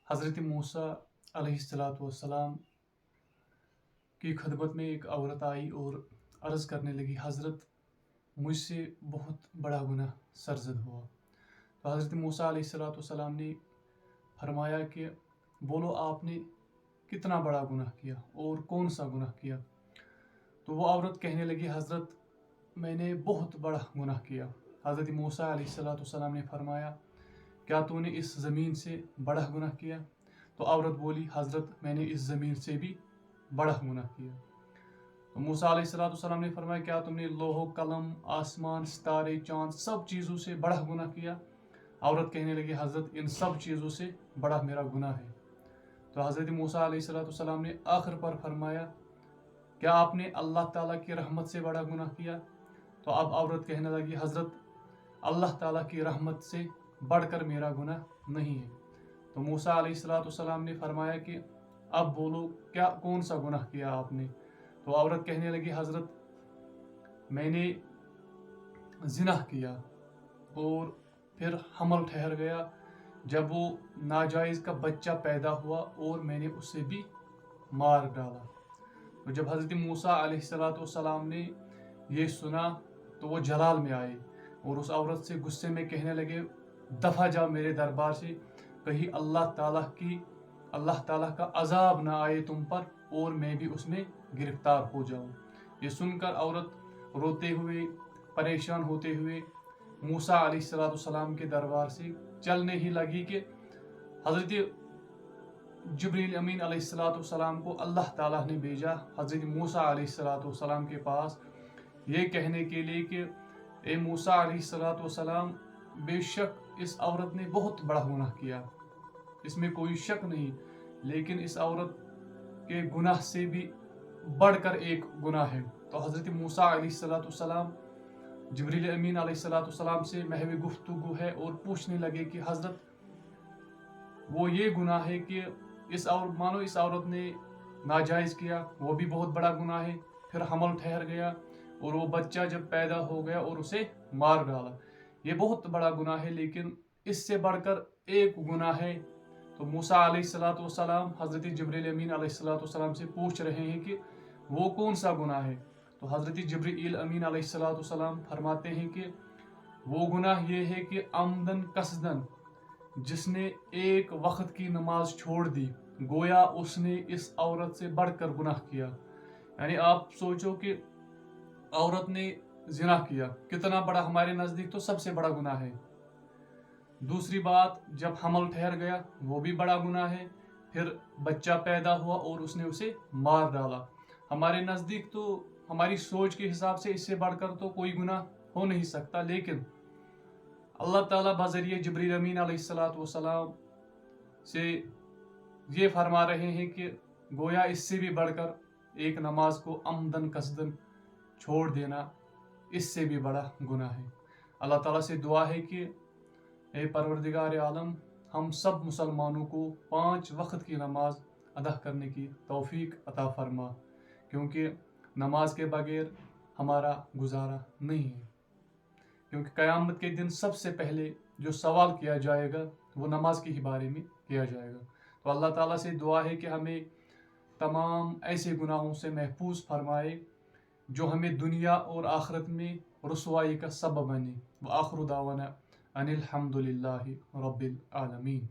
حضرت موسیٰ علیہ السلام کی خدمت میں ایک عورت آئی اور عرض کرنے لگی، حضرت مجھ سے بہت بڑا گناہ سرزد ہوا۔ تو حضرت موسیٰ علیہ السلام نے فرمایا کہ بولو آپ نے کتنا بڑا گناہ کیا اور کون سا گناہ کیا؟ تو وہ عورت کہنے لگی، حضرت میں نے بہت بڑا گناہ کیا۔ حضرت موسیٰ علیہ السلام نے فرمایا، کیا تو نے اس زمین سے بڑا گناہ کیا؟ تو عورت بولی، حضرت میں نے اس زمین سے بھی بڑا گناہ کیا۔ تو موسیٰ علیہ السلام نے فرمایا، کیا تم نے لوح و قلم، آسمان، ستارے، چاند سب چیزوں سے بڑا گناہ کیا؟ عورت کہنے لگی، حضرت ان سب چیزوں سے بڑا میرا گناہ ہے۔ تو حضرت موسیٰ علیہ السلام نے آخر پر فرمایا، کیا آپ نے اللہ تعالیٰ کی رحمت سے بڑا گناہ کیا؟ تو اب عورت کہنے لگی، حضرت اللہ تعالیٰ کی رحمت سے بڑھ کر میرا گناہ نہیں ہے۔ تو موسیٰ علیہ السلام نے فرمایا کہ اب بولو کیا کون سا گناہ کیا آپ نے؟ تو عورت کہنے لگی، حضرت میں نے زنا کیا اور پھر حمل ٹھہر گیا، جب وہ ناجائز کا بچہ پیدا ہوا اور میں نے اسے بھی مار ڈالا۔ تو جب حضرت موسیٰ علیہ السلام نے یہ سنا تو وہ جلال میں آئے اور اس عورت سے غصے میں کہنے لگے، دفع جا میرے دربار سے، کہیں اللہ تعالیٰ کا عذاب نہ آئے تم پر اور میں بھی اس میں گرفتار ہو جاؤں۔ یہ سن کر عورت روتے ہوئے، پریشان ہوتے ہوئے موسیٰ علیہ السلام کے دربار سے چلنے ہی لگی کہ حضرت جبریل امین علیہ السلام کو اللہ تعالیٰ نے بھیجا حضرت موسیٰ علیہ السلام کے پاس یہ کہنے کے لیے کہ اے موسیٰ علیہ السلام، بے شک اس عورت نے بہت بڑا گناہ کیا، اس میں کوئی شک نہیں، لیکن اس عورت کے گناہ سے بھی بڑھ کر ایک گناہ ہے۔ تو حضرت موسیٰ علیہ السلام جبریل امین علیہ السلام سے محو گفتگو ہے اور پوچھنے لگے کہ حضرت وہ یہ گناہ ہے کہ اس عورت نے ناجائز کیا، وہ بھی بہت بڑا گناہ ہے، پھر حمل ٹھہر گیا اور وہ بچہ جب پیدا ہو گیا اور اسے مار ڈالا، یہ بہت بڑا گناہ ہے، لیکن اس سے بڑھ کر ایک گناہ ہے۔ تو موسیٰ علیہ السلام حضرت جبریل امین علیہ السلام سے پوچھ رہے ہیں کہ وہ کون سا گناہ ہے؟ تو حضرت جبریل امین علیہ السلام فرماتے ہیں کہ وہ گناہ یہ ہے کہ عمدن قصدن جس نے ایک وقت کی نماز چھوڑ دی، گویا اس نے اس عورت سے بڑھ کر گناہ کیا۔ یعنی آپ سوچو کہ عورت نے زنا کیا، کتنا بڑا، ہمارے نزدیک تو سب سے بڑا گناہ ہے۔ دوسری بات، جب حمل ٹھہر گیا وہ بھی بڑا گناہ ہے، پھر بچہ پیدا ہوا اور اس نے اسے مار ڈالا۔ ہمارے نزدیک تو ہماری سوچ کے حساب سے اس سے بڑھ کر تو کوئی گناہ ہو نہیں سکتا، لیکن اللہ تعالیٰ بذریعہ جبریل امین علیہ السلام سے یہ فرما رہے ہیں کہ گویا اس سے بھی بڑھ کر ایک نماز کو عمدن قصدن چھوڑ دینا اس سے بھی بڑا گناہ ہے۔ اللہ تعالیٰ سے دعا ہے کہ اے پروردگار عالم، ہم سب مسلمانوں کو 5 وقت کی نماز ادا کرنے کی توفیق عطا فرما، کیونکہ نماز کے بغیر ہمارا گزارا نہیں ہے، کیونکہ قیامت کے دن سب سے پہلے جو سوال کیا جائے گا وہ نماز کے ہی بارے میں کیا جائے گا۔ تو اللہ تعالیٰ سے دعا ہے کہ ہمیں تمام ایسے گناہوں سے محفوظ فرمائے جو ہمیں دنیا اور آخرت میں رسوائی کا سبب بنے۔ وآخر دعوانا ان الحمد للہ رب العالمین۔